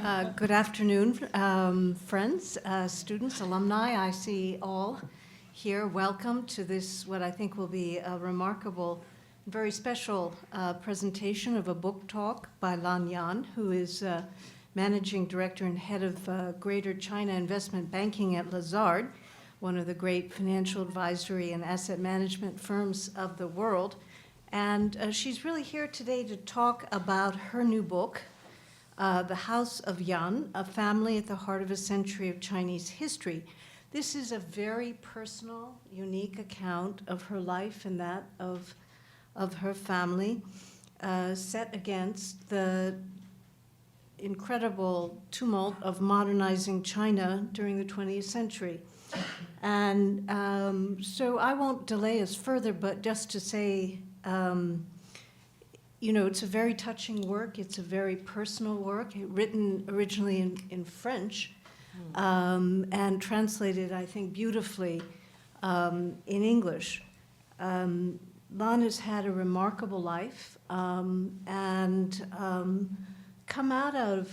Good afternoon, friends, students, alumni. I see all here. Welcome to this, what I think will be a remarkable, very special presentation of a book talk by Lan Yan, who is Managing Director and Head of Greater China Investment Banking at Lazard, one of the great financial advisory and asset management firms of the world. And she's really here today to talk about her new book, The House of Yan, A Family at the Heart of a Century of Chinese History. This is a very personal, unique account of her life and that of her family, set against the incredible tumult of modernizing China during the 20th century. And so I won't delay us further, but just to say, you know, it's a very touching work. It's a very personal work, written originally in French and translated, I think, beautifully in English. Lan has had a remarkable life and come out of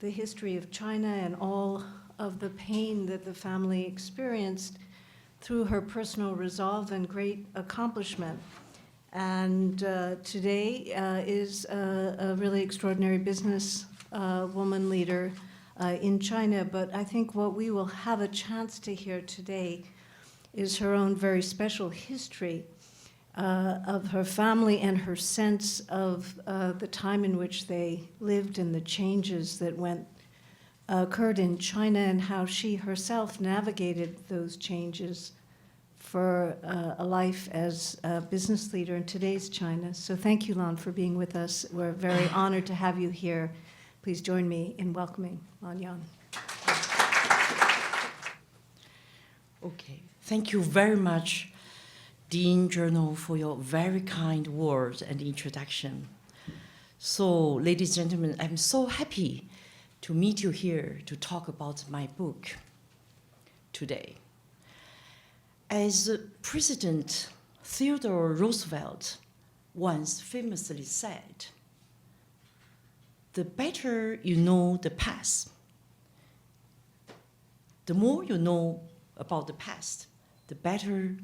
the history of China and all of the pain that the family experienced through her personal resolve and great accomplishment. And today is a really extraordinary business woman leader in China. But I think what we will have a chance to hear today is her own very special history of her family and her sense of the time in which they lived and the changes that occurred in China and how she herself navigated those changes for a life as a business leader in today's China. So thank you, Lan, for being with us. We're very honored to have you here. Please join me in welcoming Lan Yan. Okay, thank you very much, Dean Journal, for your very kind words and introduction. So, ladies and gentlemen, I'm so happy to meet you here to talk about my book today. As President Theodore Roosevelt once famously said, the better you know the past, the more you know about the past, the better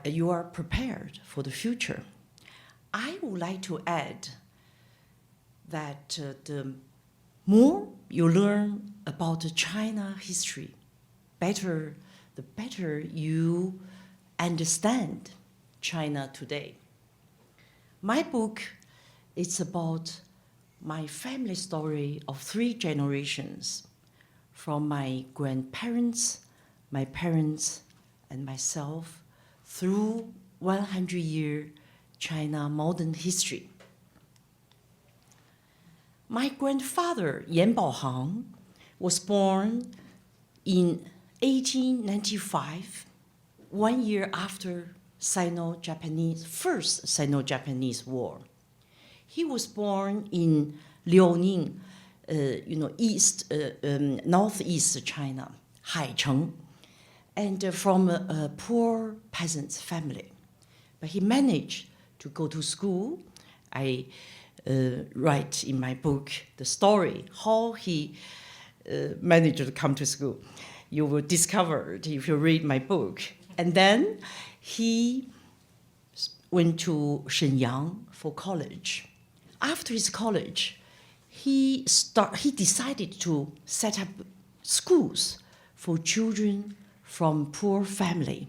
you are prepared for the future. I would like to add that the more you learn about the China history, the better you understand China today. My book is about my family story of 3 generations, from my grandparents, my parents, and myself, through 100-year China modern history. My grandfather, Yan Baohang, was born in 1895, 1 year after First Sino-Japanese War. He was born in Liaoning, northeast China, Haicheng, and from a poor peasant's family. But he managed to go to school. I write in my book the story, how he managed to come to school. You will discover it if you read my book. And then he went to Shenyang for college. After his college, he decided to set up schools for children from poor family.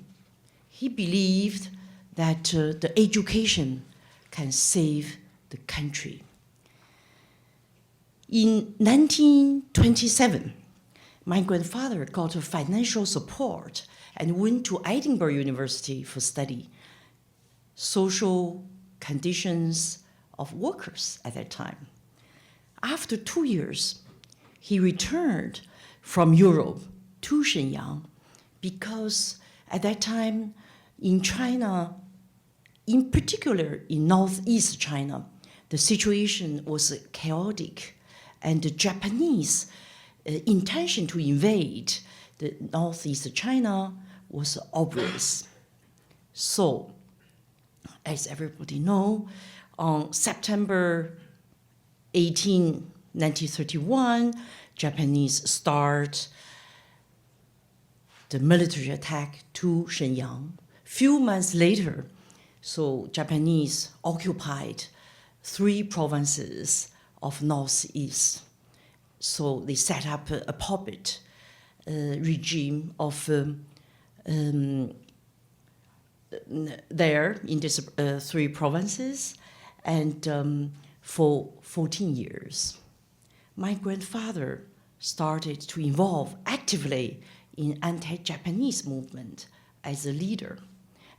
He believed that the education can save the country. In 1927, my grandfather got financial support and went to Edinburgh University for study social conditions of workers at that time. After 2 years, he returned from Europe to Shenyang because at that time in China, in particular in northeast China, the situation was chaotic, and the Japanese intention to invade the northeast China was obvious. So, as everybody knows, on September 18, 1931, Japanese start the military attack to Shenyang. Few months later, so Japanese occupied 3 provinces of northeast. So they set up a puppet regime of there in these 3 provinces, and for 14 years. My grandfather started to involve actively in anti-Japanese movement as a leader.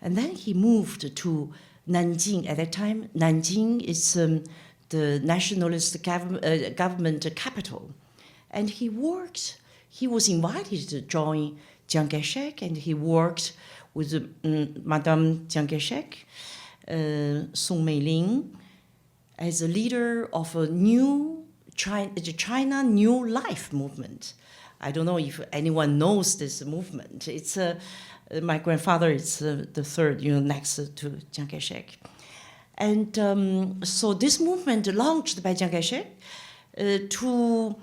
And then he moved to Nanjing. At that time, Nanjing is the nationalist government capital. And he was invited to join Chiang Kai-shek, and he worked with Madame Chiang Kai-shek, Song Meiling, as a leader of a new China New Life movement. I don't know if anyone knows this movement. It's my grandfather is the third, next to Chiang Kai-shek. And so this movement launched by Chiang Kai-shek to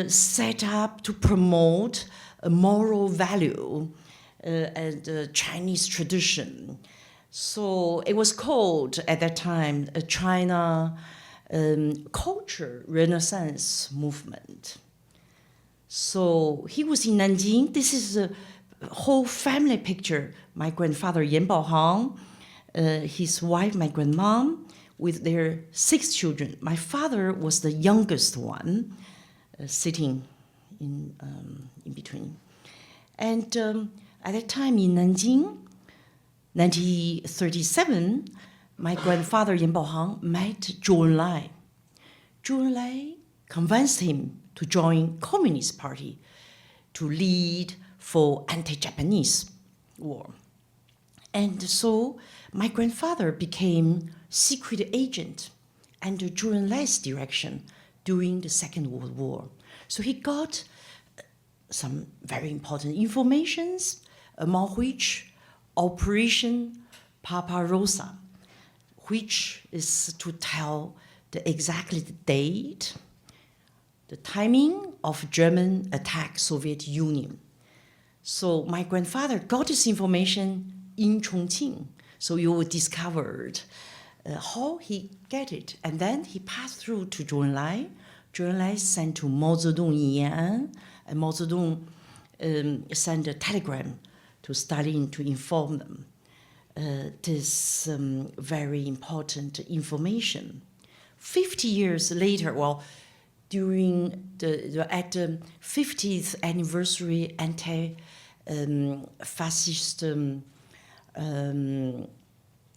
set up, to promote a moral value and Chinese tradition. So it was called at that time a China Culture Renaissance movement. So he was in Nanjing. This is a whole family picture. My grandfather, Yan Baohang, his wife, my grandmom, with their 6 children. My father was the youngest one, sitting in between. And at that time in Nanjing, 1937, my grandfather, Yan Baohang, met Zhou Enlai. Zhou Enlai convinced him to join Communist Party to lead for anti-Japanese war. And so my grandfather became secret agent under Zhou Enlai's direction during the Second World War. So he got some very important informations, among which Operation Barbarossa, which is to tell exactly the date, the timing of German attack Soviet Union. So my grandfather got this information in Chongqing. So you will discover how he get it. And then he passed through to Zhou Enlai. Zhou Enlai sent to Mao Zedong in Yan'an, and Mao Zedong sent a telegram to Stalin to inform them this very important information. 50 years later, during at the 50th anniversary anti-fascist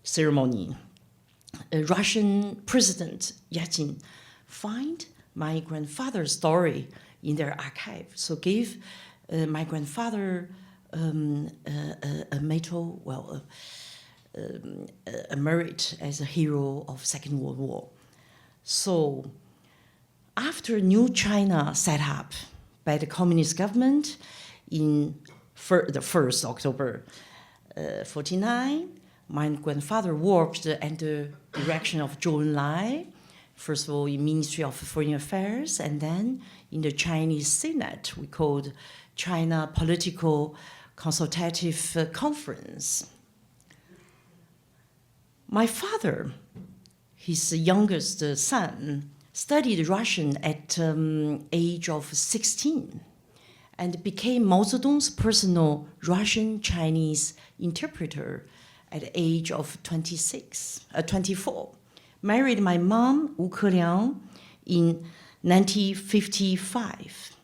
ceremony, Russian President Yeltsin find my grandfather's story in their archive. So gave my grandfather a medal, a merit as a hero of Second World War. So after New China set up by the communist government in the 1st October 49, my grandfather worked under the direction of Zhou Enlai, first of all in Ministry of Foreign Affairs, and then in the Chinese Senate, we called China Political Consultative Conference. My father, his youngest son, studied Russian at age of 16 and became Mao Zedong's personal Russian-Chinese interpreter at the age of 24. Married my mom, Wu Keliang, in 1955.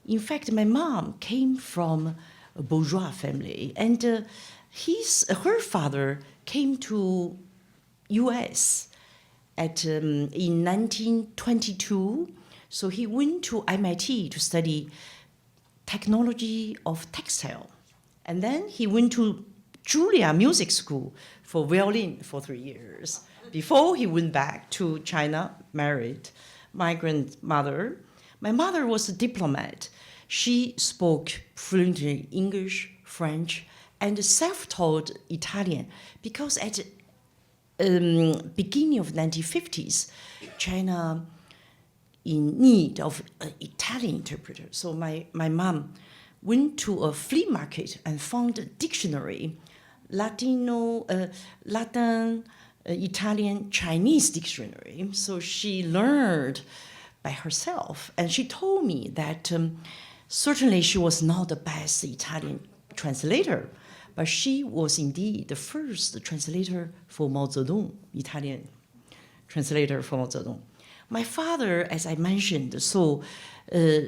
In fact, my mom came from a bourgeois family, and her father came to U.S. In 1922. So he went to MIT to study technology of textile. And then he went to Juilliard Music School for violin for 3 years before he went back to China, married my grandmother. My mother was a diplomat. She spoke fluently English, French, and self-taught Italian because at the beginning of the 1950s, China in need of an Italian interpreter. So my mom went to a flea market and found a dictionary, Latin, Italian, Chinese dictionary. So she learned by herself. And she told me that certainly she was not the best Italian translator, but she was indeed the first translator for Mao Zedong, Italian translator for Mao Zedong. My father, as I mentioned,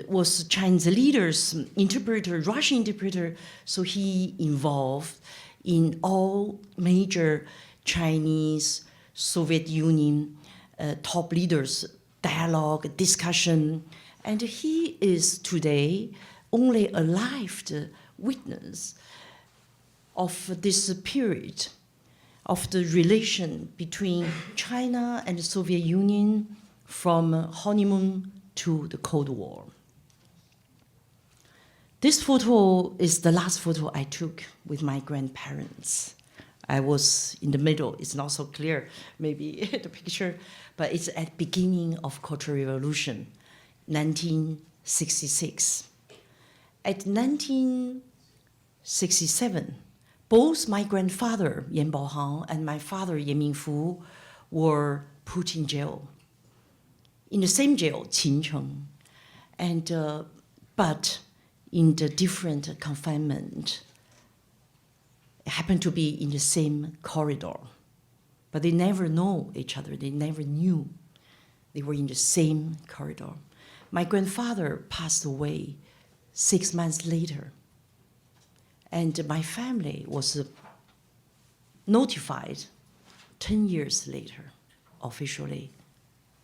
was Chinese leader's interpreter, Russian interpreter, so he involved in all major Chinese, Soviet Union top leaders' dialogue, discussion, and he is today only a lived witness of this period of the relation between China and the Soviet Union from honeymoon to the Cold War. This photo is the last photo I took with my grandparents. I was in the middle. It's not so clear, maybe, the picture, but it's at the beginning of Cultural Revolution, 1966. At 1967, both my grandfather, Yan Baohang, and my father, Yan Mingfu, were put in jail. In the same jail, Qincheng, and but in the different confinement. It happened to be in the same corridor, but they never know each other. They never knew they were in the same corridor. My grandfather passed away 6 months later, and my family was notified 10 years later, officially,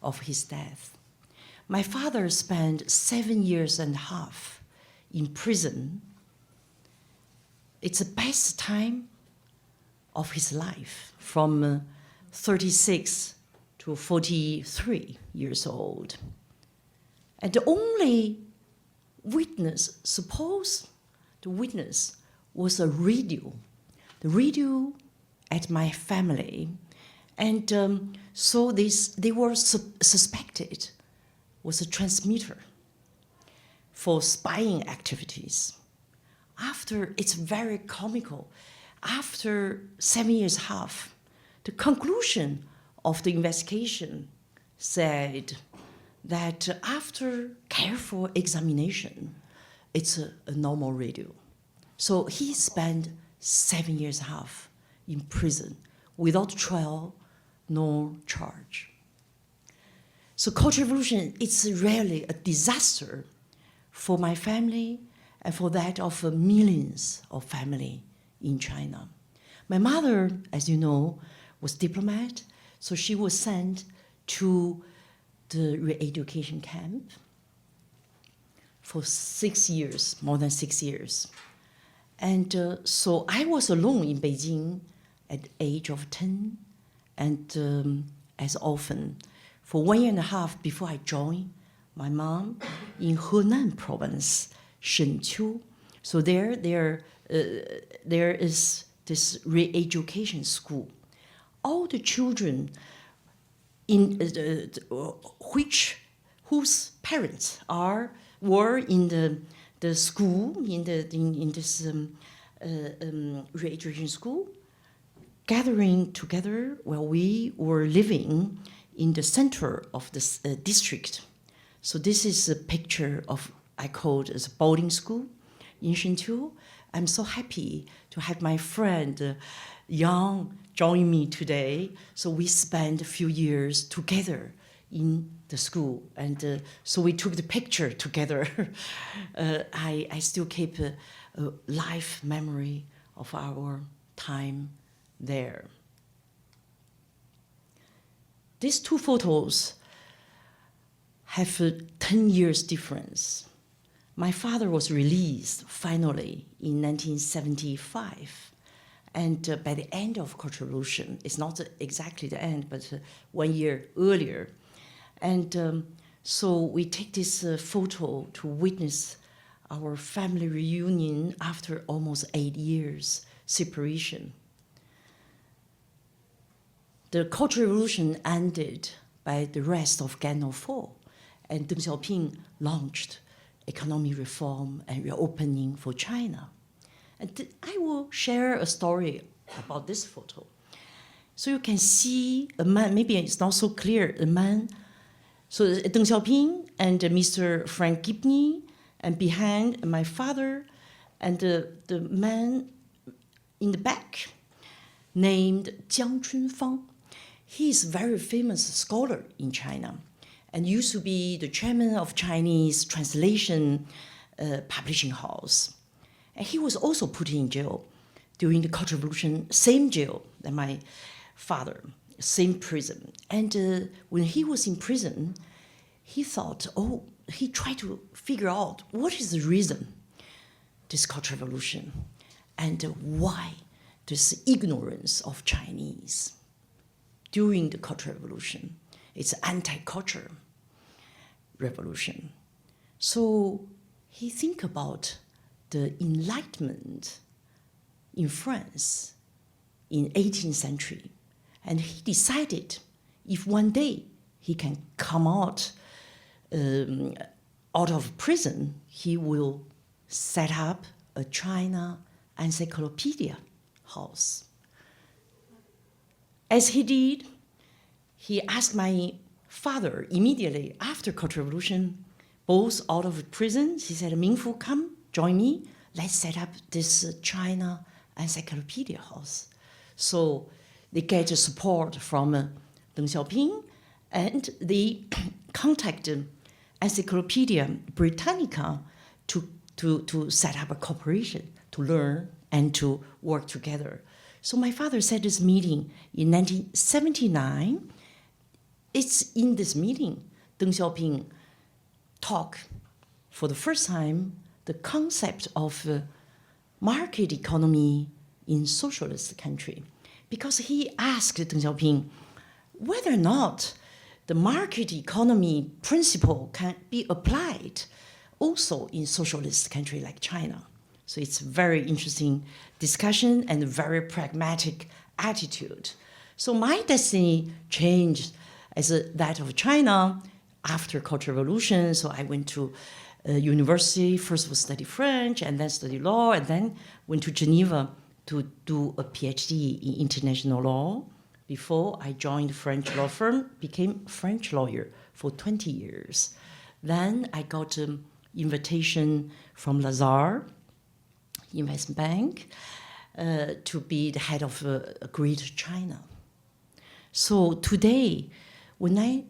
of his death. My father spent 7 years and a half in prison. It's the best time of his life, from 36 to 43 years old. And the only witness, suppose the witness was a radio, the radio at my family. And so they were suspected was a transmitter for spying activities. It's very comical. After 7 years and a half, the conclusion of the investigation said that after careful examination, it's a normal radio. So he spent 7 years and a half in prison without trial nor charge. So Cultural Revolution, it's really a disaster for my family and for that of millions of families in China. My mother, as you know, was diplomat, so she was sent to the re-education camp for 6 years, more than 6 years. And so I was alone in Beijing at the age of 10, and as often, for 1 year and a half before I joined my mom in Henan province, Shenqiu. So there is this re-education school. All the children whose parents were in the school, in this re-education school, gathering together while we were living in the center of this district. So this is a picture of, I call it as a boarding school in Shenqiu. I'm so happy to have my friend Yang join me today. So we spent a few years together in the school. And so we took the picture together. I still keep a life memory of our time there. These two photos have a 10 years difference. My father was released finally in 1975. And by the end of Cultural Revolution, it's not exactly the end, but 1 year earlier. And so we take this photo to witness our family reunion after almost 8 years separation. The Cultural Revolution ended by the rest of Gannon 4, and Deng Xiaoping launched economic reform and reopening for China. And I will share a story about this photo. So you can see a man, maybe it's not so clear, a man. So Deng Xiaoping and Mr. Frank Gibney, and behind my father, and the man in the back named Jiang Chunfang. He is a very famous scholar in China and used to be the chairman of Chinese translation publishing house. And he was also put in jail during the Cultural Revolution, same jail that my father, same prison. And when he was in prison, he thought, he tried to figure out what is the reason this Cultural Revolution and why this ignorance of Chinese during the Cultural Revolution. It's anti-culture revolution. So he think about the Enlightenment in France in 18th century. And he decided if one day he can come out of prison, he will set up a China encyclopedia house. As he did, he asked my father immediately after Cultural Revolution, both out of prison, he said, Mingfu, come, join me, let's set up this China encyclopedia house. So they get support from Deng Xiaoping, and they contacted Encyclopedia Britannica to set up a cooperation, to learn and to work together. So my father said this meeting in 1979. It's in this meeting, Deng Xiaoping talked for the first time the concept of market economy in socialist country, because he asked Deng Xiaoping whether or not the market economy principle can be applied also in socialist country like China. So it's a very interesting discussion and a very pragmatic attitude. So my destiny changed as that of China after Cultural Revolution. So I went to university, first was study French and then study law, and then went to Geneva to do a PhD in international law. Before I joined French law firm, became French lawyer for 20 years. Then I got an invitation from Lazard Investment Bank to be the head of Greater China. So today, when I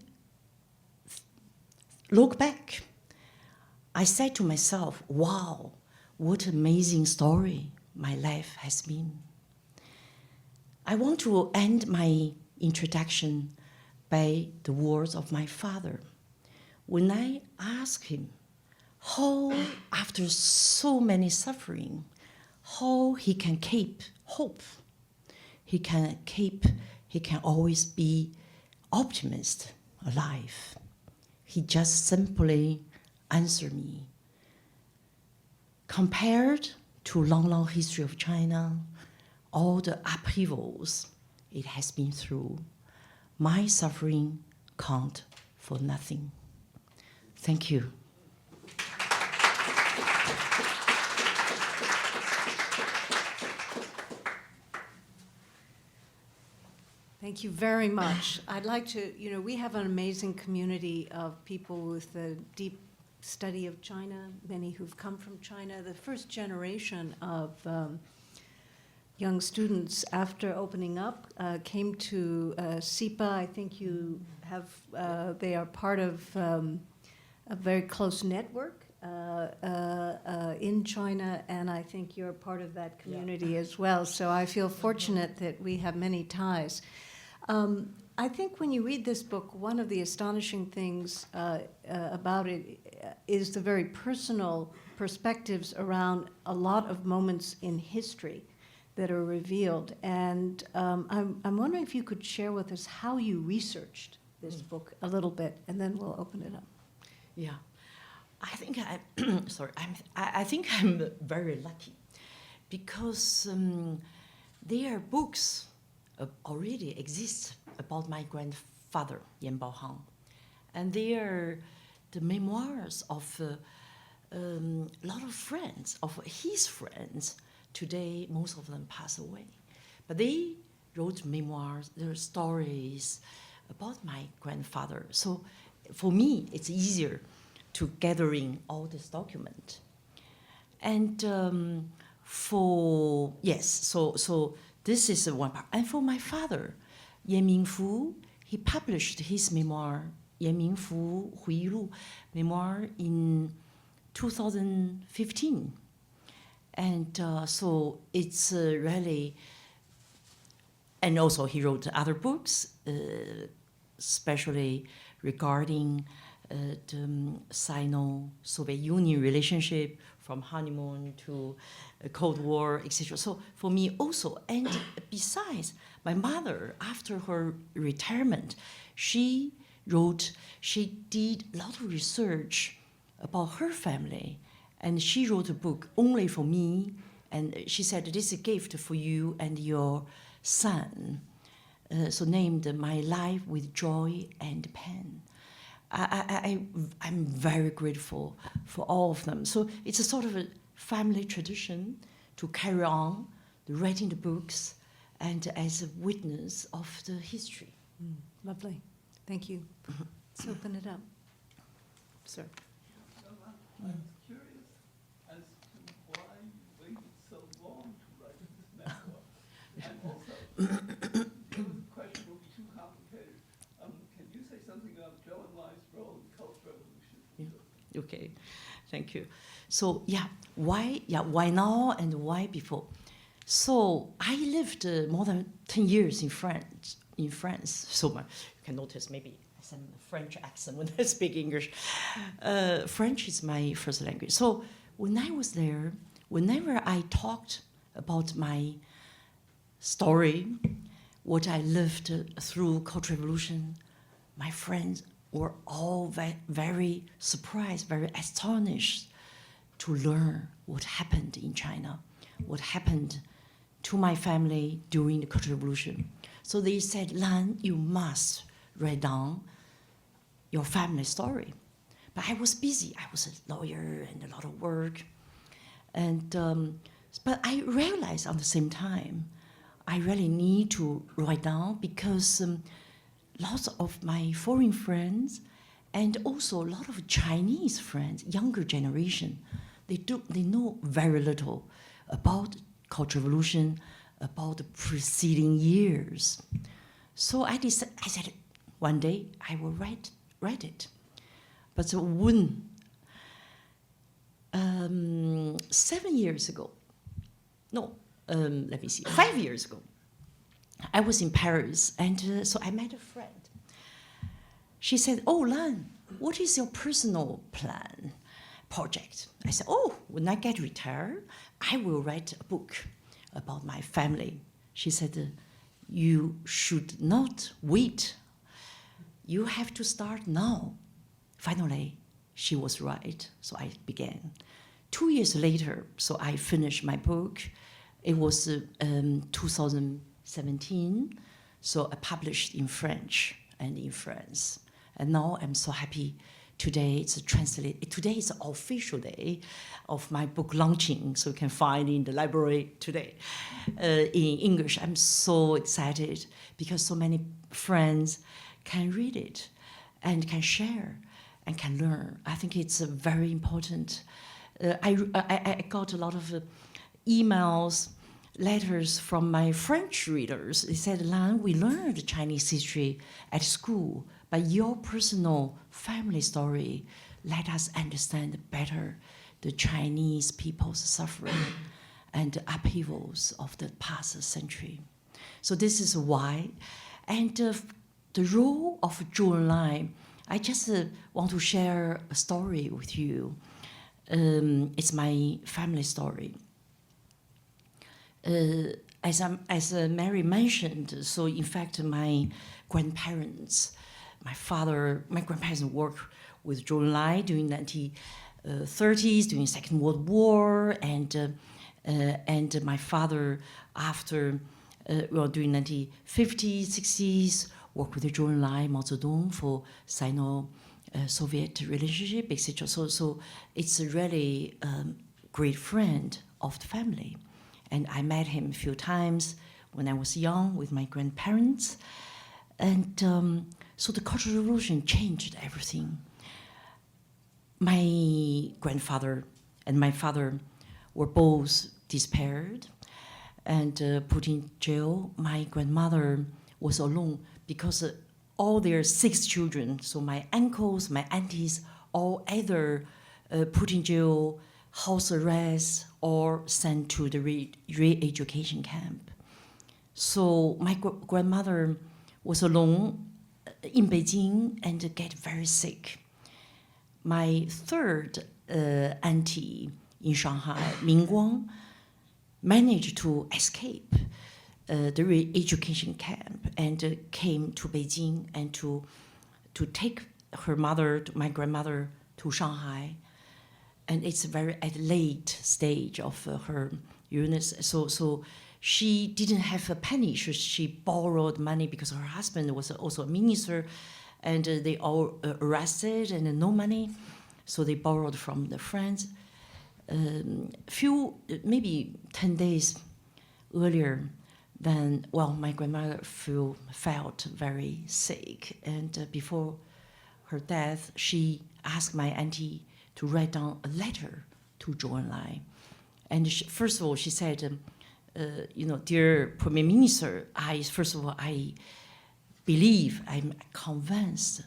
look back, I said to myself, wow, what an amazing story my life has been. I want to end my introduction by the words of my father. When I asked him how, after so many suffering, how he can keep hope, he can always be optimist, alive. He just simply answered me. Compared to long history of China, all the upheavals it has been through, my suffering count for nothing. Thank you. Thank you very much. I'd like to, we have an amazing community of people with a deep study of China, many who've come from China. The first generation of young students after opening up came to SIPA. I think you have, they are part of a very close network in China, and I think you're part of that community as well. So I feel fortunate that we have many ties. I think when you read this book, one of the astonishing things about it is the very personal perspectives around a lot of moments in history that are revealed. And I'm wondering if you could share with us how you researched this book a little bit, and then we'll open it up. Yeah, I think I think I'm very lucky because there are books already exist about my grandfather, Yan Baohang. And they are the memoirs of a lot of friends, of his friends. Today, most of them pass away. But they wrote memoirs, their stories about my grandfather. So for me, it's easier to gathering all this document. And so this is one part. And for my father, Yan Mingfu, he published his memoir, Yan Mingfu 回忆录 memoir in 2015. And so it's really, and also he wrote other books, especially regarding the Sino-Soviet Union relationship from honeymoon to Cold War, etc. So for me also, and besides, my mother, after her retirement, she did a lot of research about her family, and she wrote a book only for me, and she said, this is a gift for you and your son, so named My Life with Joy and Pain. I'm very grateful for all of them. So it's a sort of a family tradition to carry on the writing the books and as a witness of the history. Lovely. Thank you. Let's open it up. Sir. I was curious as to why you waited so long to write this memoir. And also, the question will be too complicated. Can you say something about Zhou Enlai's role in the Cultural Revolution? Yeah. Okay, thank you. So why now and why before? So I lived more than 10 years in France. So you can notice maybe some French accent when I speak English. French is my first language. So when I was there, whenever I talked about my story, what I lived through Cultural Revolution, my friends were all very surprised, very astonished to learn what happened in China, what happened to my family during the Cultural Revolution. So they said, Lan, you must write down your family story. But I was busy. I was a lawyer and a lot of work. And but I realized at the same time, I really need to write down because lots of my foreign friends and also a lot of Chinese friends, younger generation, they know very little about Cultural Revolution, about the preceding years. So I said, one day I will write it. But when 7 years ago, let me see, 5 years ago, I was in Paris, and so I met a friend. She said, oh, Lan, what is your personal project? I said, oh, when I get retired, I will write a book about my family. She said, you should not wait. You have to start now. Finally, she was right, so I began. 2 years later, so I finished my book. It was 2017, so I published in French and in France. And now I'm so happy. Today it's translated. Today is the official day of my book launching, so you can find it in the library today in English. I'm so excited because so many friends can read it and can share and can learn. I think it's very important. I got a lot of emails, letters from my French readers. They said, Lan, we learned Chinese history at school, but your personal family story let us understand better the Chinese people's suffering and the upheavals of the past century. So this is why. And the role of Zhou Enlai, I just want to share a story with you. It's my family story. As Mary mentioned, so in fact, my grandparents worked with Zhou Enlai during 1930s, during Second World War, and my father after, during 1950s, 60s, worked with Zhou Enlai, Mao Zedong for Sino Soviet relationship, etc. So it's a really great friend of the family. And I met him a few times when I was young with my grandparents. And so the Cultural Revolution changed everything. My grandfather and my father were both despaired and put in jail. My grandmother was alone because all their 6 children, so my uncles, my aunties, all either put in jail, house arrest, or sent to the re-education camp. So my grandmother was alone in Beijing and get very sick. My third auntie in Shanghai, Mingguang, managed to escape the re-education camp and came to Beijing and to take her mother, my grandmother, to Shanghai. And it's a very at late stage of her illness. So she didn't have a penny. She borrowed money because her husband was also a minister, and they all arrested and no money. So they borrowed from the friends. Maybe 10 days earlier, then, well, my grandmother felt very sick. And before her death, she asked my auntie to write down a letter to Zhou Enlai. And first of all, she said, dear Premier Minister, first of all, I believe, I'm convinced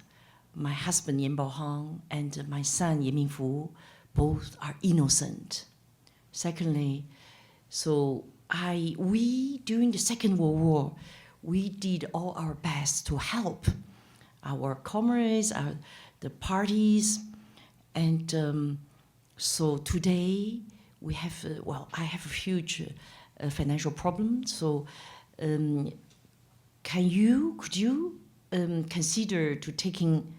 my husband Yan Baohang and my son Yan Mingfu both are innocent. Secondly, so we during the Second World War, we did all our best to help our comrades, the parties, and so today we have I have a huge financial problem. So could you consider to taking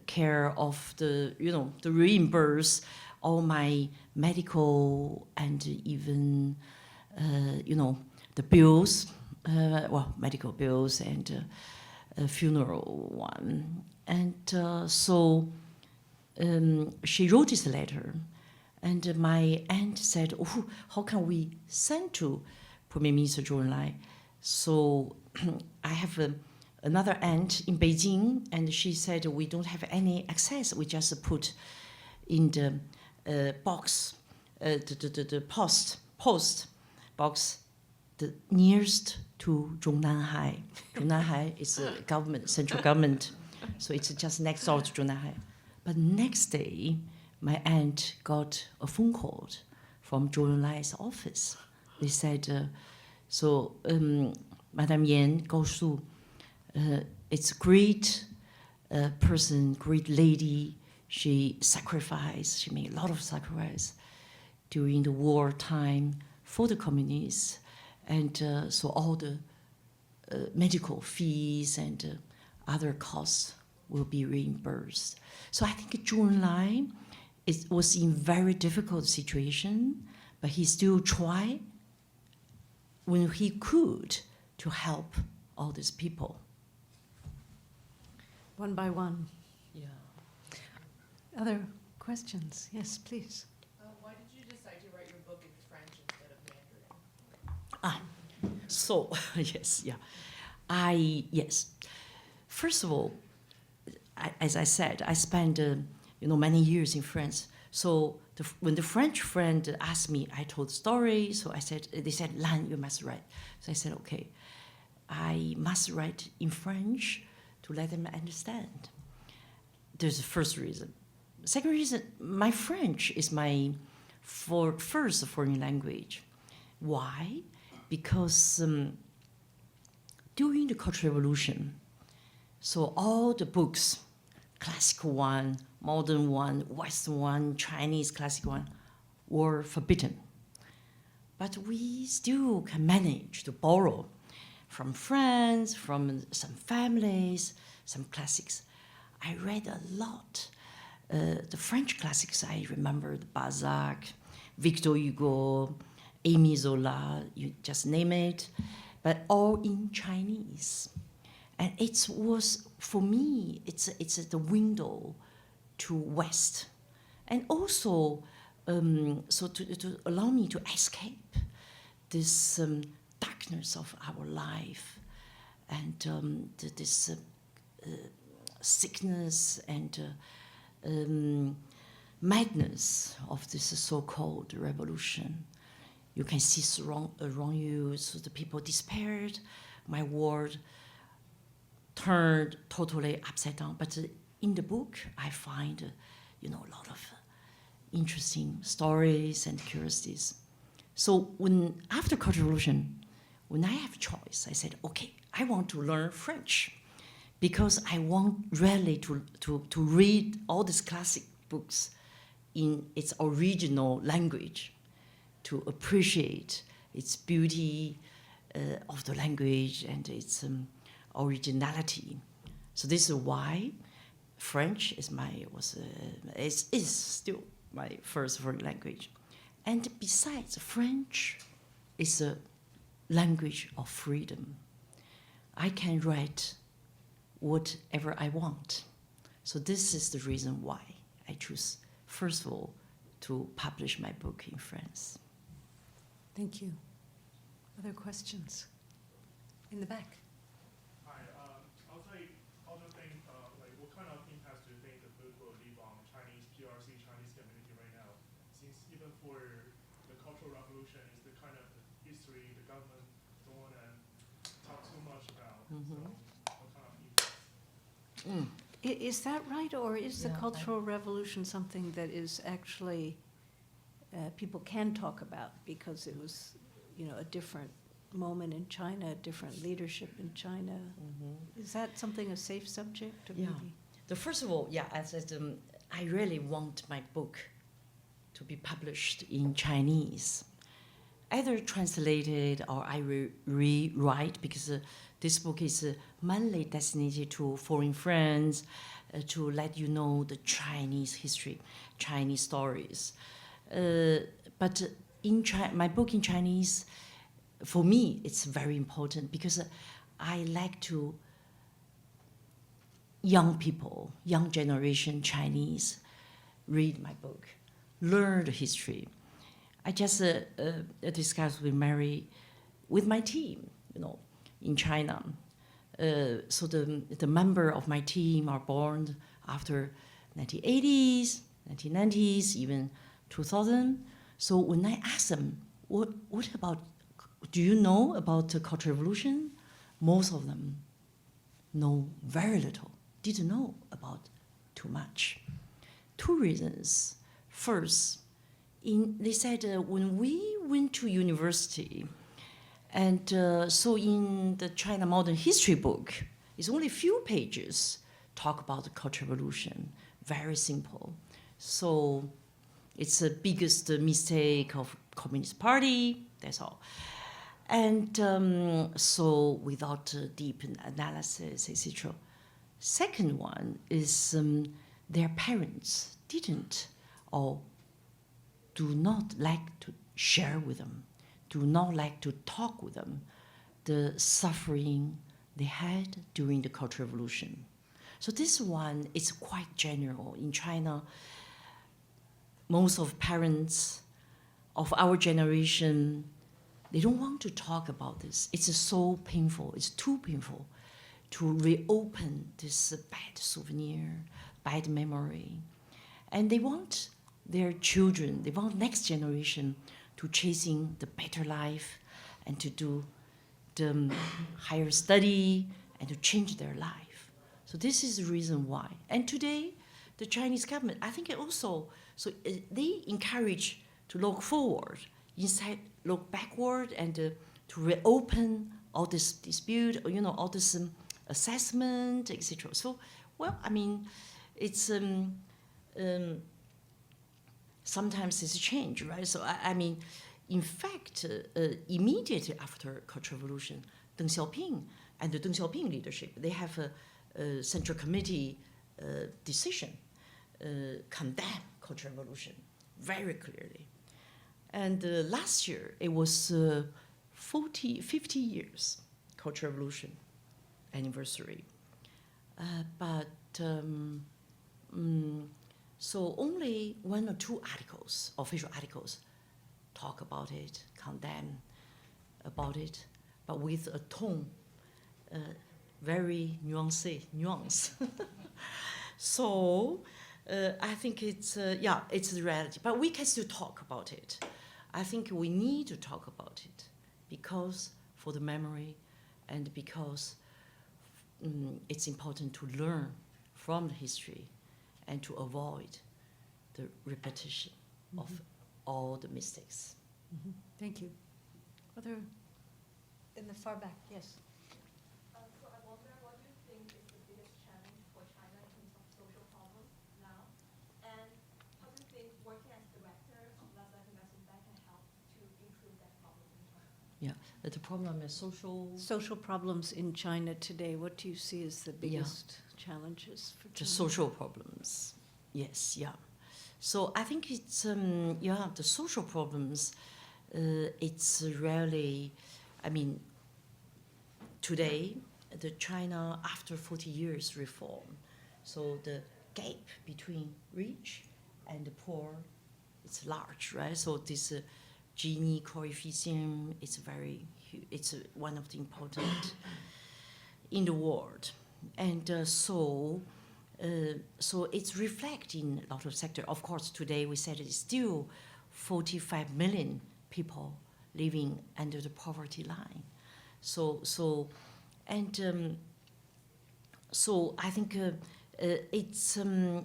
care of the reimburse all my medical and even the bills, medical bills and funeral one. And so she wrote this letter, and my aunt said, "Oh, how can we send to Premier Minister Zhou Enlai?" So I have another aunt in Beijing, and she said, "We don't have any access. We just put in the box, the post box, the nearest to Zhongnanhai. Zhongnanhai is a government, central government, so it's just next door to Zhongnanhai." But next day, my aunt got a phone call from Zhou Enlai's office. They said, Madame Yan Gao Shu, it's a great person, great lady. She sacrificed, she made a lot of sacrifice during the wartime for the communists. And so all the medical fees and other costs will be reimbursed. So I think Zhou Enlai was in very difficult situation, but he still tried when he could to help all these people. One by one. Yeah. Other questions? Yes, please. Why did you decide to write your book in French instead of Mandarin? So, yes. First of all, as I said, I spent many years in France. So when the French friend asked me, I told the story. So they said, "Lan, you must write." So I said, okay, I must write in French to let them understand. There's the first reason. Second reason, my French is my first foreign language. Why? Because during the Cultural Revolution, so all the books, classical one, modern one, Western one, Chinese classical one, were forbidden. But we still can manage to borrow from friends, from some families, some classics. I read a lot. The French classics, I remember Balzac, Victor Hugo, Émile Zola, you just name it, but all in Chinese. And it was, for me, it's the window to West. And also, so to allow me to escape this darkness of our life and this sickness and madness of this so-called revolution. You can see around you, so the people despaired. My world turned totally upside down. But in the book, I find, a lot of interesting stories and curiosities. So after Cultural Revolution, when I have a choice, I said, okay, I want to learn French because I want really to read all these classic books in its original language, to appreciate its beauty of the language and its originality. So this is why French is still my first foreign language. And besides, French is a language of freedom. I can write whatever I want. So this is the reason why I choose, first of all, to publish my book in France. Thank you. Other questions? In the back. Hi, I was like, other thing, what kind of impact do you think the book will leave on Chinese PRC, Chinese community right now? Since even for the Cultural Revolution, is the kind of history the government don't want to talk too much about. So what kind of impact? Is that right, or is the Yeah, Cultural Revolution something that is actually people can talk about because it was, a different moment in China, a different leadership in China? Is that something a safe subject? Or Yeah. maybe? First of all, as I said, I really want my book to be published in Chinese, either translated or I rewrite, because this book is mainly designated to foreign friends, to let you know the Chinese history, Chinese stories. But my book in Chinese, for me, it's very important because I like to young people, young generation Chinese, read my book, learn the history. I just discussed with Mary, with my team, in China. So the member of my team are born after 1980s, 1990s, even 2000. So when I ask them, what about, do you know about the Cultural Revolution? Most of them know very little, didn't know about too much. Two reasons. First, they said when we went to university, and so in the China Modern History book, it's only a few pages talk about the Cultural Revolution, very simple. So it's the biggest mistake of Communist Party, that's all. And so without deep analysis, etc. Second one is their parents didn't or do not like to share with them, do not like to talk with them, the suffering they had during the Cultural Revolution. So this one is quite general. In China, most of parents of our generation, they don't want to talk about this. It's so painful, it's too painful to reopen this bad souvenir, bad memory. And they want their children, they want next generation to chasing the better life and to do the higher study and to change their life. So this is the reason why. And today, the Chinese government, I think it also, they encourage to look forward, instead look backward and to reopen all this dispute, all this assessment, etc. So, well, I mean, it's sometimes it's a change, right? So, I mean, in fact, immediately after Cultural Revolution, Deng Xiaoping and the Deng Xiaoping leadership, they have a Central Committee decision condemn Cultural Revolution very clearly. And last year, it was 50 years, Cultural Revolution. anniversary. So only 1 or 2 articles, official articles, talk about it, condemn about it, but with a tone very nuance. So I think it's the reality. But we can still talk about it. I think we need to talk about it because for the memory and because it's important to learn from the history and to avoid the repetition of all the mistakes. Thank you. Other, in the far back, yes. So I wonder, what do you think is the biggest challenge for China in terms of social problems now? And how do you think working as director of Lazar Investment Bank can help to improve that problem in China? The problem is Social problems in China today, what do you see as the biggest challenges for China? the social problems. Yes, yeah. So I think it's the social problems. It's really, I mean, today the China after 40 years reform, so the gap between rich and the poor, it's large, right? So this Gini coefficient is very huge. It's one of the important in the world, and so it's reflected in a lot of sectors. Of course, today we said it's still 45 million people living under the poverty line. So I think it's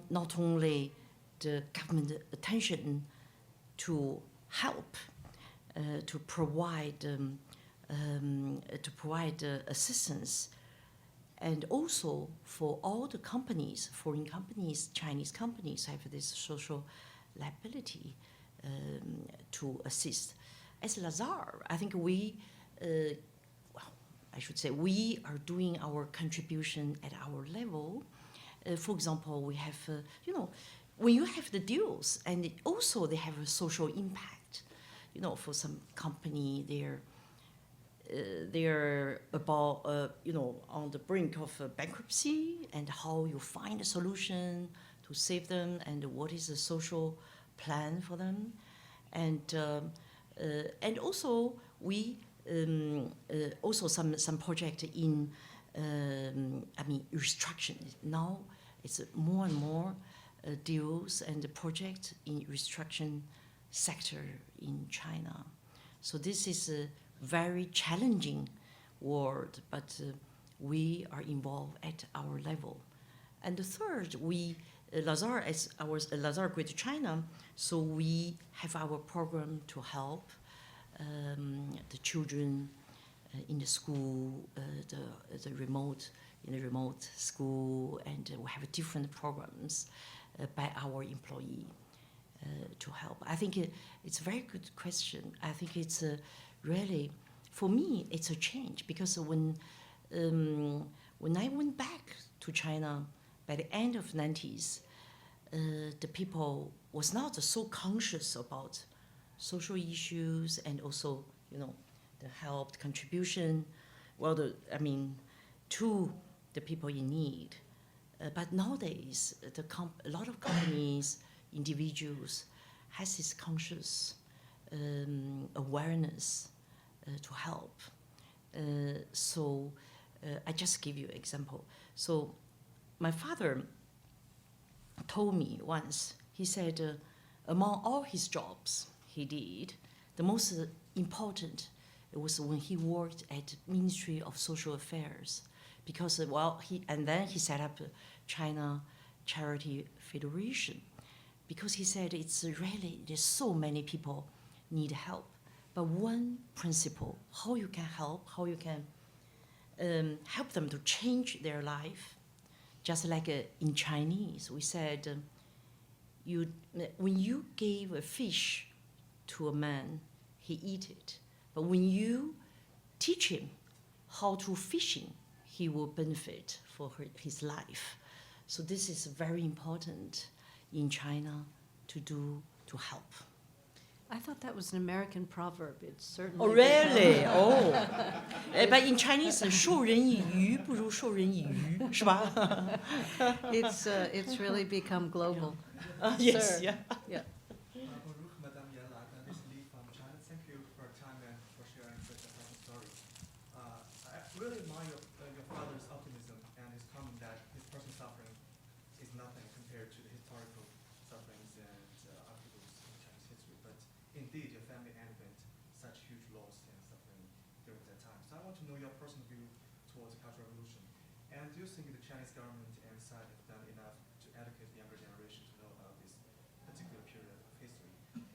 not only the government attention to help to provide assistance, and also for all the companies, foreign companies, Chinese companies have this social liability to assist. As Lazar, I think we are doing our contribution at our level. For example, we have, when you have the deals, and they have a social impact. For some company, they're about, on the brink of bankruptcy, and how you find a solution to save them, and what is the social plan for them, and also we also some project in restructuring. Now it's more and more deals and projects in restructuring sector in China. So this is a very challenging world, but we are involved at our level. And the third, Lazar, as our Lazar Greater China, so we have our program to help the children in the school, the remote school, and we have different programs by our employee to help. I think it's a very good question. I think it's really, for me, it's a change, because when I went back to China by the end of 90s, the people was not so conscious about social issues, and also, the help, contribution, to the people in need. But nowadays, a lot of companies, individuals, has this conscious awareness to help. I just give you an example. So my father told me once, he said, among all his jobs he did, the most important, it was when he worked at Ministry of Social Affairs, because then he set up China Charity Federation, because he said it's really, there's so many people need help, but one principle, how you can help, how you can help them to change their life, just like in Chinese, we said, when you gave a fish to a man, he eat it. But when you teach him how to fishing, he will benefit for his life. So this is very important in China to help. I thought that was an American proverb. It's certainly. Oh, really? Oh. But in Chinese, 授人以鱼不如授人以渔，是吧？ It's really become global. Yes, Sir. yeah. Yeah. Baruch, Madame Yan Lan, this is Lee from China. Thank you for your time and for sharing such a touching story. I really admire your father's optimism and his comment that his personal suffering is nothing compared to the historical sufferings and upheavals in Chinese history. But indeed, your family underwent such huge loss and suffering during that time. So I want to know your personal view towards the Cultural Revolution. And do you think the Chinese government and society have done enough to educate the younger generation to know about this particular period of history?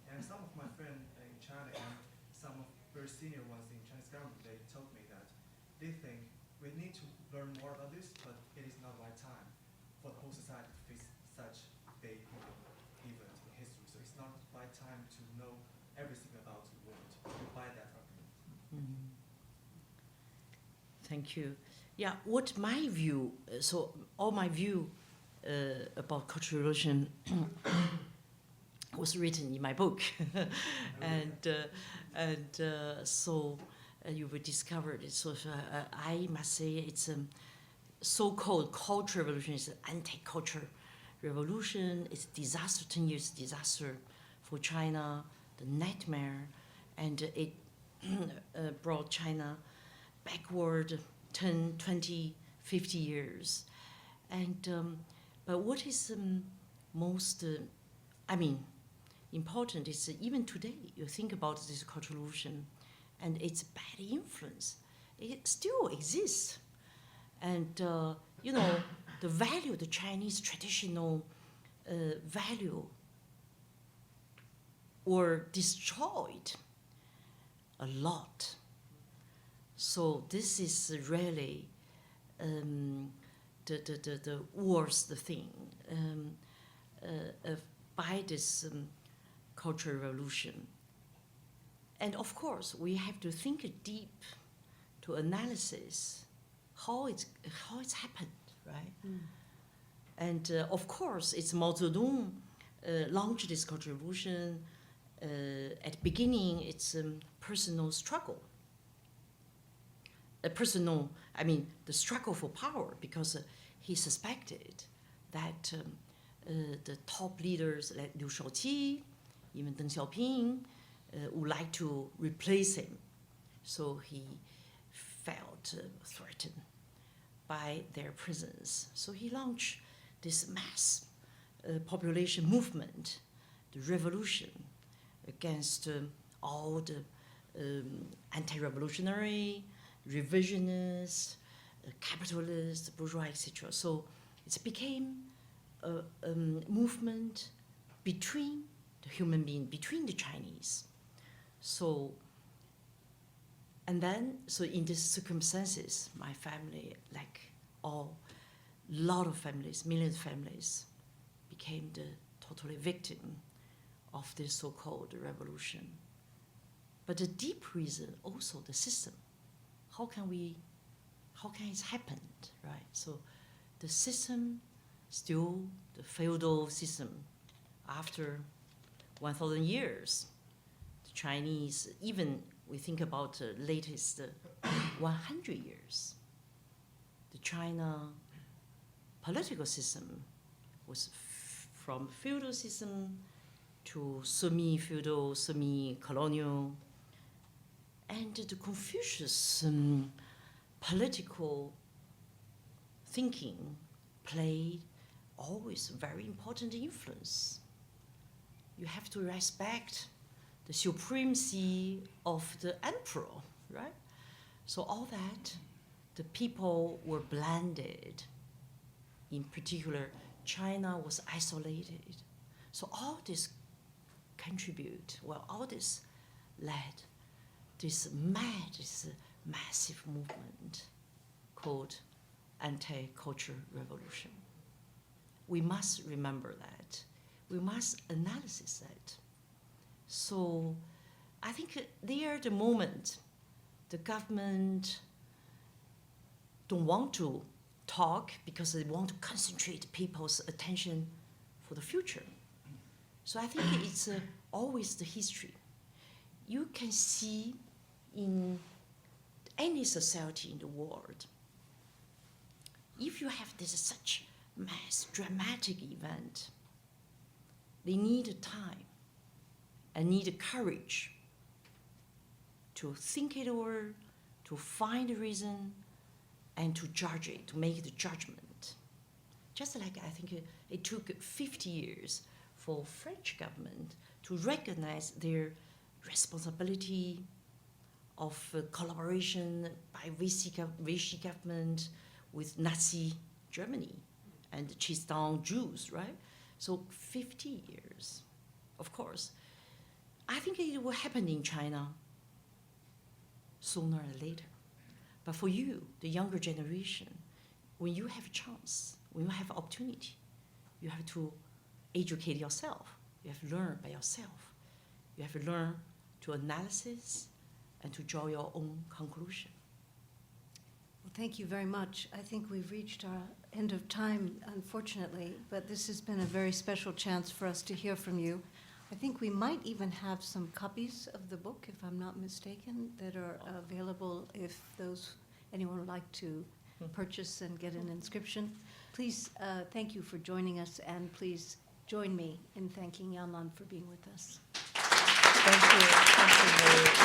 And some of my friends in China and some of very senior ones in Chinese government, they told me that they think we need to learn more about this, but it is not the right time for the whole society to face such big event in history. So it's not the right time to know everything about the world. You buy that argument. Thank you. Yeah, what my view, so all my view about Cultural Revolution was written in my book. So you will discover it. So I must say it's a so-called Cultural Revolution is an anti-culture revolution. It's a disaster, 10 years disaster for China, the nightmare, and it brought China backward 10, 20, 50 years. And but what is most, important is important today. You think about this Cultural Revolution and its bad influence. It still exists. And, the value, the Chinese traditional value were destroyed a lot. So this is really the worst thing by this Cultural Revolution. And of course, we have to think deep to analysis how it's happened, right? And of course, it's Mao Zedong launched this Cultural Revolution. At the beginning, it's a personal struggle. The struggle for power, because he suspected that the top leaders like Liu Shaoqi, even Deng Xiaoping, would like to replace him. So he felt threatened by their presence. So he launched this mass population movement, the revolution, against all the anti-revolutionary, revisionist, capitalist, bourgeois, etc. So it became a movement between the human being, between the Chinese. So in these circumstances, my family, like lot of families, millions of families, became the totally victim of this so-called revolution. But the deep reason, also the system. How can it happen, right? So the system, still the feudal system, after 1,000 years, the Chinese, even we think about the latest 100 years, the China political system was from feudal system to semi-feudal, semi-colonial, and the Confucius political thinking played always very important influence. You have to respect the supremacy of the emperor, right? So all that, the people were blended. In particular, China was isolated. So all this all this led this massive movement called AntiCulture Revolution. We must remember that. We must analyze that. So I think there the moment the government don't want to talk because they want to concentrate people's attention for the future. So I think it's always the history. You can see in any society in the world, if you have this such mass dramatic event, they need time and need courage to think it over, to find the reason, and to judge it, to make the judgment. Just like I think it took 50 years for French government to recognize their responsibility of collaboration by Vichy government with Nazi Germany and chase down Jews, right? So 50 years, of course. I think it will happen in China sooner or later. But for you, the younger generation, when you have a chance, when you have opportunity, you have to educate yourself. You have to learn by yourself. You have to learn to analysis and to draw your own conclusion. Well, thank you very much. I think we've reached our end of time, unfortunately, but this has been a very special chance for us to hear from you. I think we might even have some copies of the book, if I'm not mistaken, that are available if anyone would like to purchase and get an inscription. Please, thank you for joining us, and please join me in thanking Lan Yan for being with us. Thank you. Thank you very